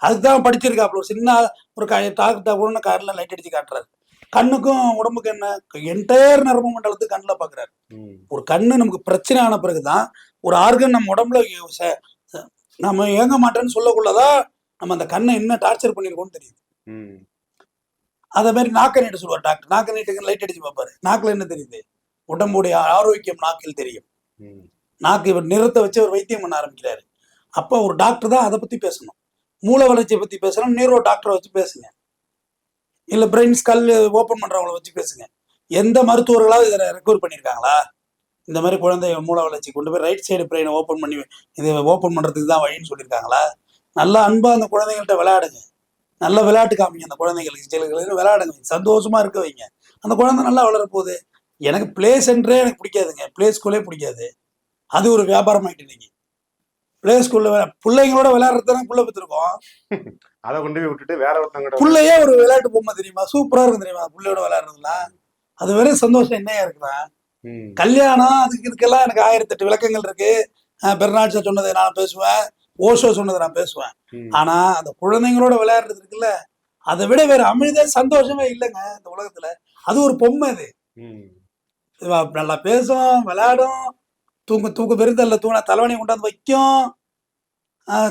அதுதான் படிச்சிருக்காப்ல. ஒரு சின்ன ஒரு டாக்டர் கூட கார்ல லைட் அடிச்சு காட்டுறாரு. கண்ணுக்கும் உடம்புக்கு என்ன, என்டையர் நரம்பு மண்டலத்துக்கு கண்ணுல பாக்குறாரு. ஒரு கண்ணு நமக்கு பிரச்சனை ஆன பிறகுதான் ஒரு ஆர்கன் நம்ம உடம்புல நம்ம இயங்க மாட்டேன்னு சொல்லக்குள்ளதான் நம்ம அந்த கண்ணை என்ன டார்ச்சர் பண்ணிருக்கோம்னு தெரியுது. அதே மாதிரி நாக்க நீட்டு சொல்லுவார் டாக்டர். நாக்க நீட்டுக்கு லைட் அடிச்சு பார்ப்பாரு. நாக்குல என்ன தெரியுது? உடம்புடைய ஆரோக்கியம் நாக்கில் தெரியும். நாக்கு இவர் நிறத்தை வச்சு ஒரு வைத்தியம் பண்ண ஆரம்பிக்கிறாரு. அப்ப ஒரு டாக்டர் தான் அதை பத்தி பேசணும். மூளை வளர்ச்சியை பத்தி பேசணும், நியூரோ டாக்டரை வச்சு பேசுங்க. இல்ல பிரெயின் ஸ்கல் ஓபன் பண்றவங்களை வச்சு பேசுங்க. எந்த மருத்துவர்களாவது இதை ரெக்கவர் பண்ணியிருக்காங்களா? இந்த மாதிரி குழந்தை மூளை வளர்ச்சி கொண்டு போய் ரைட் சைடு பிரெயினை ஓப்பன் பண்ணி இதை ஓப்பன் பண்றதுக்கு தான் வழின்னு சொல்லியிருக்காங்களா? நல்லா அன்பா அந்த குழந்தைங்கள்ட்ட விளையாடுங்க, நல்ல விளையாட்டு காமிங்க, அந்த குழந்தைங்களுக்கு விளையாடுங்க, சந்தோஷமா இருக்க வைங்க. அந்த குழந்தை நல்லா வளரப்போகுது. எனக்கு பிளே சென்டரே எனக்கு பிடிக்காதுங்க, பிளே ஸ்கூலே பிடிக்காது. அது ஒரு வியாபாரம் ஆயிட்டு இன்னைக்கு. பிளே ஸ்கூல்ல பிள்ளைங்களோட விளையாடுறதுதான் புள்ள பெற்றிருக்கோம், அதை கொண்டு போய் விட்டுட்டு வேற ஒருத்தவங்க பிள்ளையே ஒரு விளையாட்டு பொம்மை தெரியுமா, சூப்பரா இருக்கும் தெரியுமா பிள்ளையோட விளையாடுறதுலாம். அது வெறும் சந்தோஷம் என்னையா இருக்குதான். கல்யாணம் இதுக்கெல்லாம் எனக்கு 1008 விளக்கங்கள் இருக்கு. பெர்னாட்ஷா சொன்னதை நான் பேசுவேன், ஓஷோ சொன்னதை நான் பேசுவேன். ஆனா அந்த குழந்தைங்களோட விளையாடுறது இருக்குல்ல, அதை விட வேற அமிழ்த சந்தோஷமே இல்லைங்க இந்த உலகத்துல. அது ஒரு பொம்மை. அது நல்லா பேசும், விளையாடும், தூக்க பெருந்தல்ல தலைவணி கொண்டாந்து வைக்கும்,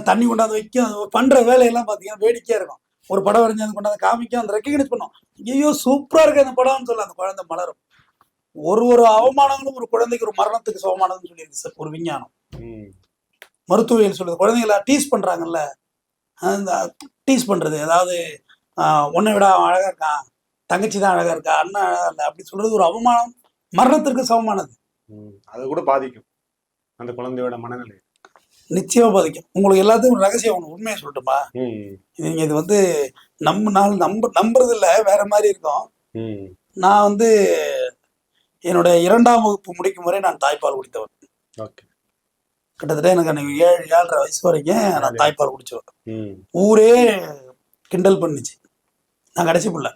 தண்ணி கொண்டாந்து வைக்கும். பண்ற வேலையெல்லாம் பாத்தீங்கன்னா வேடிக்கையா இருக்கும். ஒரு படம் வரைஞ்சி அந்த கொண்டாந்து காமிக்கும், அந்த ரெக்கக்னைஸ் பண்ணும். ஐயோ சூப்பரா இருக்கு அந்த படம்னு சொல்ல அந்த குழந்தை மலரும். ஒரு அவமானங்களும் ஒரு குழந்தைக்கு ஒரு மரணத்துக்கு சமமானதுன்னு சொல்லியிருக்கு சார் ஒரு விஞ்ஞானம். மருத்துவியல் சொல்லுது, குழந்தைங்கள டீஸ் பண்றாங்கல்ல, அந்த டீஸ் பண்றது, அதாவது உன்னை விட அவன் அழகா இருக்கான், தங்கச்சி தான் அழகா இருக்கா, அண்ணன் அழகா இல்லை அப்படி சொல்றது ஒரு அவமானம், மரணத்திற்கு சமமானது. அது கூட பாதிக்கும் அந்த குழந்தையோட மனநிலை. நிச்சயமா பாதிக்கும். உங்களுக்கு எல்லாத்துக்கும் ஒரு ரகசியம் ஒன்று உண்மையை சொல்லட்டுமா? நீங்க இது வந்து நம்புறது இல்லை, வேற மாதிரி இருக்கும். நான் வந்து என்னோட 2ஆம் வகுப்பு முடிக்கும் வரை நான் தாய்ப்பால் குடித்தவன். கிட்டத்தட்ட எனக்கு அன்னைக்கு 7-7.5 வயசு வரைக்கும் நான் தாய்ப்பால் குடிச்சவன். ஊரே கிண்டல் பண்ணுச்சு. நான் கடைசி பிள்ளை.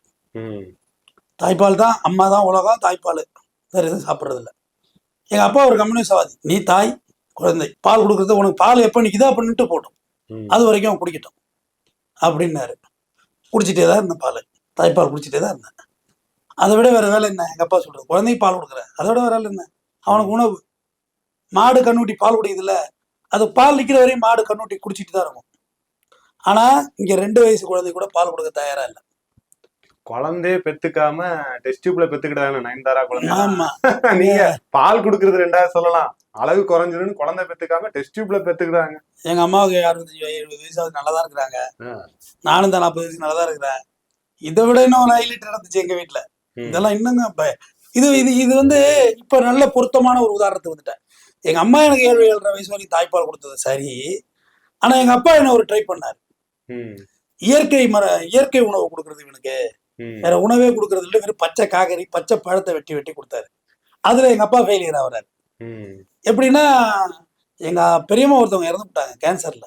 தாய்ப்பால் தான், அம்மா தான் உலகம், தாய்ப்பால் வேற எதுவும் சாப்பிட்றது இல்லை. எங்க அப்பா ஒரு கம்யூனிஸ்ட்வாதி. நீ தாய் குழந்தை பால் கொடுக்குறது, உனக்கு பால் எப்போ நிற்குதோ அப்படின்ட்டு போட்டோம், அது வரைக்கும் அவன் குடிக்கட்டும் அப்படின்னாரு. குடிச்சிட்டே தான் இருந்தேன், பால் தாய்ப்பால் குடிச்சிட்டே தான் இருந்தேன். அதை விட வேற வேலை என்ன? எங்க அப்பா சொல்றது, குழந்தைக்கு பால் கொடுக்குற, அதை விட வேற வேலை என்ன? அவனுக்கு உணவு. மாடு கண்ணுட்டி பால் குடிக்குதுல்ல, அது பால் நிற்கிற வரையும் மாடு கண்ணுட்டி குடிச்சிட்டு தான் இருக்கும். ஆனா இங்க 2 வயசு குழந்தை கூட பால் கொடுக்க தயாரா இல்லை. குழந்தைய பெத்துக்காம டெஸ்ட் டியூப்ல பெத்துக்கிட்டாங்க நயன்தாரா குழந்தை. ஆமா, நீங்க பால் குடுக்கறது 2வது சொல்லலாம், அளவு குறைஞ்சிருன்னு குழந்தை பெத்துக்காம டெஸ்ட் டியூப்ல பெத்துக்கிறாங்க. எங்க அம்மாவுக்கு 65-70 வயசாவது நல்லா தான் இருக்கிறாங்க. நானும் தான் 40 வயசு நல்லா தான் இருக்கிறேன். இதை விட இன்னும் ஒரு ஹைலைட் நடந்துச்சு எங்க வீட்டுல. இதெல்லாம் இன்னுங்க இப்ப இது இது இது வந்து இப்ப நல்ல பொருத்தமான ஒரு உதாரணத்துக்கு வந்துட்டேன். எங்க அம்மா எனக்கு 7-7.5 வயசு வரைக்கும் தாய்ப்பால் கொடுத்தது சரி. ஆனா எங்க அப்பா என்ன ஒரு ட்ரை பண்ணாரு. இயற்கை உணவு கொடுக்கறது இவனுக்கு, வேற உணவே கொடுக்கறது இல்லை, வெறும் பச்சை காய்கறி பச்சை பழத்தை வெட்டி வெட்டி கொடுத்தாரு. அதுல எங்க அப்பா ஃபெயிலியர் ஆகுறாரு. எப்படின்னா, எங்க பெரியம்மா ஒருத்தவங்க இறந்து விட்டாங்க கேன்சர்ல.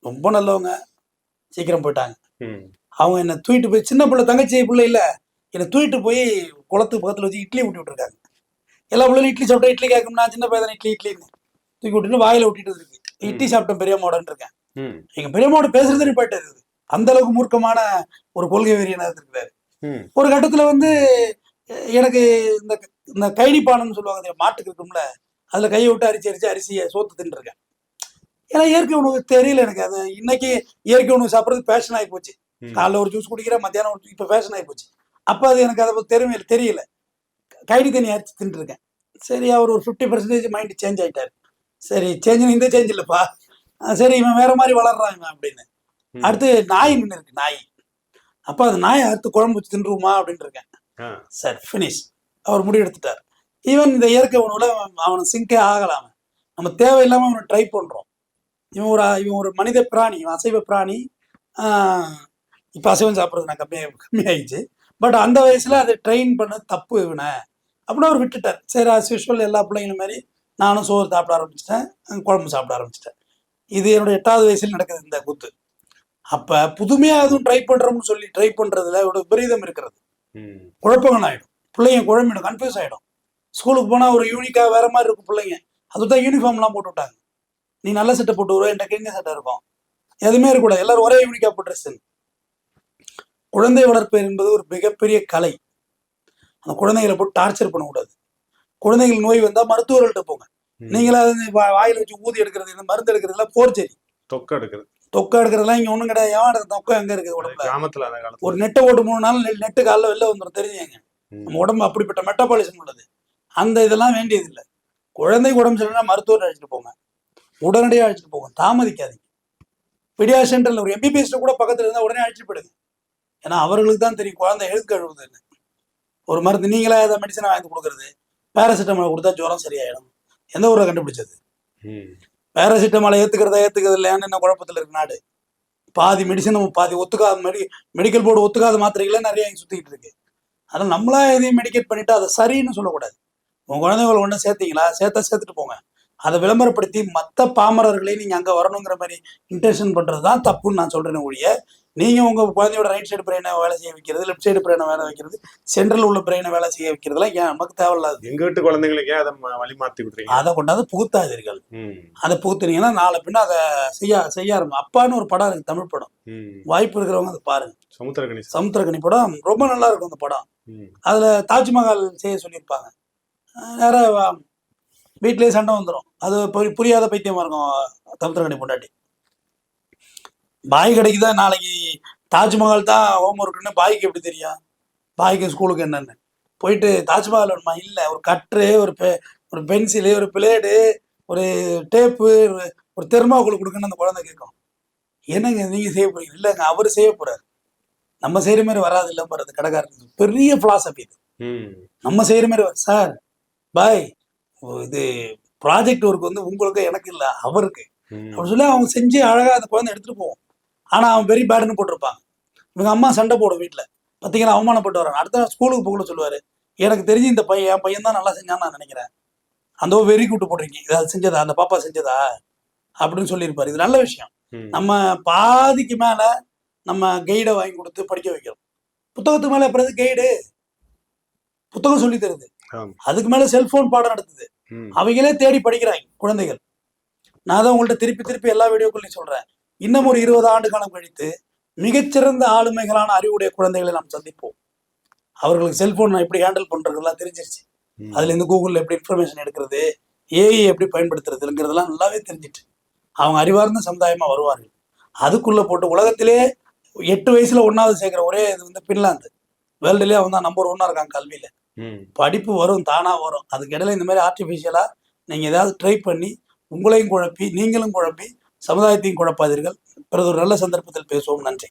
ரொம்ப நல்லவங்க, சீக்கிரம் போயிட்டாங்க. அவங்க என்ன தூக்கிட்டு போய், சின்ன பிள்ளை தங்கச்சி பிள்ளை இல்ல, என்னை தூக்கிட்டு போய் குளத்துக்கு பக்கத்துல வச்சு இட்லி ஊட்டி விட்டுருக்காங்க. எல்லா பிள்ளைகளும் இட்லி சாப்பிட்டா இட்லி கேட்கும், நான் சின்ன பையன் இட்லின்னு தூக்கி விட்டுட்டு வாயில விட்டுட்டு இருக்கு. இட்லி சாப்பிட்டேன் பெரியம்மாவோடன்னு இருக்கேன். எங்க பெரியம்மாவோட பேசுறது போயிட்டு அந்த அளவுக்கு மூர்க்கமான ஒரு கொள்கை வெறியனா இருக்கிறாரு. ஒரு கட்டத்துல வந்து எனக்கு இந்த கைடிப்பானன்னு சொல்லுவாங்க, மாட்டுக்கு இருக்கும்ல, அதுல கையை விட்டு அரிசியை சோத்து தின்னு இருக்கேன். ஏன்னா இயற்கை உணவு தெரியல எனக்கு. அது இன்னைக்கு இயற்கை உணவு சாப்பிட்றது ஃபேஷன் ஆகி போச்சு. காலைல ஒரு ஜூஸ் குடிக்கிறேன், மத்தியானம் ஒரு, இப்போ ஃபேஷன் ஆகி போச்சு. அப்போ அது எனக்கு அதை தெரியல. கைடி தண்ணி அரிச்சு தின்னு இருக்கேன். சரி, அவர் ஒரு 50% மைண்ட் சேஞ்ச் ஆயிட்டாரு. சரி, சேஞ்சுன்னு இந்த சேஞ்ச் இல்லைப்பா, சரி இவன் வேற மாதிரி வளர்றான் இவன் அப்படின்னு. அடுத்து நாய் நின்று இருக்கு, நாய். அப்போ அது நாயை அடுத்து குழம்பு வச்சு தின்றுமா அப்படின்னு இருக்கேன். சரி, ஃபினிஷ். அவர் முடிவு எடுத்துட்டார். ஈவன் இந்த இயற்கை உணவுல அவனை சிங்கே ஆகலாம். நம்ம தேவையில்லாம அவனை ட்ரை பண்றோம். இவன் ஒரு மனித பிராணி, இவன் அசைவ பிராணி. இப்போ அசைவம் சாப்பிட்றது நான் கம்மியாயிடுச்சு. பட் அந்த வயசுல அதை ட்ரெயின் பண்ண தப்பு இவனை அப்படின்னு அவர் விட்டுட்டார். சரி, அஸ் யூஷுவல் எல்லா பிள்ளைங்களும் மாதிரி நானும் சோறு சாப்பிட ஆரம்பிச்சிட்டேன், குழம்பு சாப்பிட ஆரம்பிச்சிட்டேன். இது என்னோட 8வது வயசுல நடக்குது இந்த கூத்து. அப்ப புதுமையா எதுவும் ட்ரை பண்றோம்னு சொல்லி ட்ரை பண்றதுல ஒரு விபரீதம் இருக்கிறது. குழப்பங்கள் ஆயிடும், பிள்ளைங்க குழம்பிடும், கன்ஃபியூஸ் ஆயிடும். ஸ்கூலுக்கு போனா ஒரு யூனிக்கா வேற மாதிரி இருக்கும் பிள்ளைங்க. அதுதான் யூனிஃபார்ம்லாம் போட்டு விட்டாங்க. நீ நல்ல சட்டை போட்டு வருவ, என்கிட்ட கிழிஞ்ச சட்டை இருக்கும், எதுவுமே இருக்கக்கூடாது, எல்லாரும் ஒரே யூனிக்கா போட்டு ட்ரெஸ். குழந்தை வளர்ப்பு என்பது ஒரு மிகப்பெரிய கலை. அந்த குழந்தைகளை போட்டு டார்ச்சர் பண்ணக்கூடாது. குழந்தைகள் நோய் வந்தா மருத்துவர்கள்ட்ட போங்க. நீங்களா வாயில வச்சு ஊதி எடுக்கிறது, இந்த மருந்து எடுக்கிறதுலாம் போர்ச்சரி. தொக்கை எடுக்கிறதுலாம் இங்க ஒண்ணும் கிடையாது. எவன் தொக்கை எங்க இருக்குது உடம்புல? ஒரு நெட்டை ஓட்டு 3 நாள் நெட்டு காலில் வெளில வந்துடும், தெரிஞ்சுங்க. நம்ம உடம்பு அப்படிப்பட்ட மெட்டபாலிசம் உள்ளது. அந்த இதெல்லாம் வேண்டியது இல்லை. குழந்தை உடம்பு சரியில்லைன்னா மருத்துவரை அழைச்சிட்டு போங்க, உடனடியாக அழைச்சிட்டு போங்க, தாமதிக்காதீங்க. பிடியா சென்டர்ல ஒரு எம்பிபிஎஸ் கூட பக்கத்துல இருந்தா உடனே அழைச்சிட்டு போயிடுங்க. ஏன்னா அவர்களுக்கு தான் தெரியும் குழந்தை எழுத்து கழுவுதுன்னு. ஒரு மருந்து நீங்களா ஏதாவது மெடிசனை வாங்கி கொடுக்குறது, பேராசிட்டமால் கொடுத்தா ஜுரம் சரியாயிடும். எந்த ஊரை கண்டுபிடிச்சது? பேராசிட்டமாலை ஏத்துக்கிறது இல்லையான்னு என்ன குழப்பத்தில் இருக்கு நாடு. பாதி மெடிசன் பாதி ஒத்துக்காத மெடிக்கல் போர்டு ஒத்துக்காத மாத்திரைகளே நிறைய சுத்திக்கிட்டு இருக்கு. அதனால நம்மளா எதையும் மெடிக்கேட் பண்ணிட்டு அதை சரின்னு சொல்லக்கூடாது. உங்க குழந்தைங்களை ஒண்ணு சேர்த்தீங்களா, சேர்த்துட்டு போங்க. அதை விளம்பரப்படுத்தி மற்ற பாமரர்களையும் நீங்க அங்க வரணுங்கிற மாதிரி இன்டென்ஷன் பண்றதுதான் தப்புன்னு நான் சொல்றேன் ஒழிய, நீங்க உங்க குழந்தையோட ரைட் சைடு பிரெயினை வேலை செய்ய வைக்கிறது, லெஃப்ட் சைடு பிரெயினை வேலை வைக்கிறது, சென்ட்ரல் உள்ள பிரெயினை வேலை செய்ய வைக்கிறதுலாம் ஏன் நமக்கு தேவையில்லாது. எங்க வீட்டு குழந்தைங்களுக்கு அதை வழி மாத்தி விட்டுறீங்க. அதை கொண்டாந்து புகுத்தாதீர்கள். அதை புகுத்துனீங்கன்னா நாளை பின்ன அதை செய்ய ஆரம்பி. அப்பான்னு ஒரு படம் இருக்கு, தமிழ் படம், வாய்ப்பு இருக்கிறவங்க அதை பாருங்க. சமுத்திரக்கனி படம் ரொம்ப நல்லா இருக்கும். அந்த படம் அதுல தாஜ்மஹால் செய்ய சொல்லியிருப்பாங்க. வேற வீட்லயே சண்டை வந்துடும். அது புரியாத பைத்தியமா இருக்கும் சமுத்திரக்கனி பொண்டாட்டி. பாய் கிடைக்குதா நாளைக்கு தாஜ்மஹால் தான் ஹோம் ஒர்க்குன்னு பாய்க்கு எப்படி தெரியும்? பாய்க்கு ஸ்கூலுக்கு என்னன்னு போயிட்டு தாஜ்மஹால் வேணுமா? இல்லை, ஒரு கட்ரு, ஒரு பென்சிலு, ஒரு பிளேடு, ஒரு டேப்பு, ஒரு தெர்மாக்கோல் கொடுங்கன்னு அந்த குழந்தை கேட்கும். என்னங்க நீங்க செய்ய போறீங்க? இல்லைங்க அவர் செய்ய போறாரு. நம்ம செய்யற மாதிரி வராது இல்ல போறது கடைக்காரன். பெரிய பிலாசபி இது. நம்ம செய்யற மாதிரி சார் பாய் இது ப்ராஜெக்ட் ஒர்க் வந்து உங்களுக்கு எனக்கு இல்லை அவருக்கு அப்படின்னு சொல்லி அவங்க செஞ்சு அழகா அந்த குழந்தை எடுத்துட்டு போவோம். ஆனா அவன் வெரி பேடுன்னு போட்டிருப்பாங்க. இவங்க அம்மா சண்டை போடும் வீட்டுல. பார்த்தீங்கன்னா அவமானப்பட்டு வராங்க. அடுத்த நாள் ஸ்கூலுக்கு போகல சொல்லுவாரு, எனக்கு தெரிஞ்சு இந்த பையன் என் பையன் தான் நல்லா செஞ்சான்னு நான் நினைக்கிறேன். அந்த வெறி கூட்டு போட்டிருக்கீங்க இதை செஞ்சதா அந்த பாப்பா செஞ்சதா அப்படின்னு சொல்லியிருப்பாரு. இது நல்ல விஷயம். நம்ம பாதிக்கு மேல நம்ம கைடை வாங்கி கொடுத்து படிக்க வைக்கிறோம். புத்தகத்துக்கு மேல பிறகு கைடு புத்தகம் சொல்லி தருது. அதுக்கு மேல செல்போன் பாடம் நடத்துது. அவங்களே தேடி படிக்கிறாங்க குழந்தைகள். நான் தான் உங்கள்ட்ட திருப்பி திருப்பி எல்லா வீடியோக்குள்ளையும் சொல்றேன். இன்னும் ஒரு 20 ஆண்டு காலம் கழித்து மிகச்சிறந்த ஆளுமைகளான அறிவுடைய குழந்தைகளை நாம் சந்திப்போம். அவர்களுக்கு செல்போன் எப்படி ஹேண்டில் பண்றதுலாம் தெரிஞ்சிருச்சு. அதுல இருந்து கூகுள்ல எப்படி இன்ஃபர்மேஷன் எடுக்கிறது, ஏஐ எப்படி பயன்படுத்துறதுங்கிறதெல்லாம் நல்லாவே தெரிஞ்சிட்டு அவங்க அறிவார்ந்த சமுதாயமா வருவார்கள். அதுக்குள்ள போட்டு உலகத்திலே 8 வயசுல 1வது சேர்க்கிற ஒரே இது வந்து பின்லாந்து. வேர்ல்டுலயே அவன் தான் நம்பர் 1 இருக்காங்க கல்வியில. படிப்பு வரும், தானா வரும். அதுக்கு இடையில இந்த மாதிரி ஆர்டிபிஷியலா நீங்க ஏதாவது ட்ரை பண்ணி உங்களையும் குழப்பி நீங்களும் குழப்பி சமுதாயத்தையும் குழப்பாதீர்கள். பிறகு ஒரு நல்ல சந்தர்ப்பத்தில் பேசுவோம். நன்றி.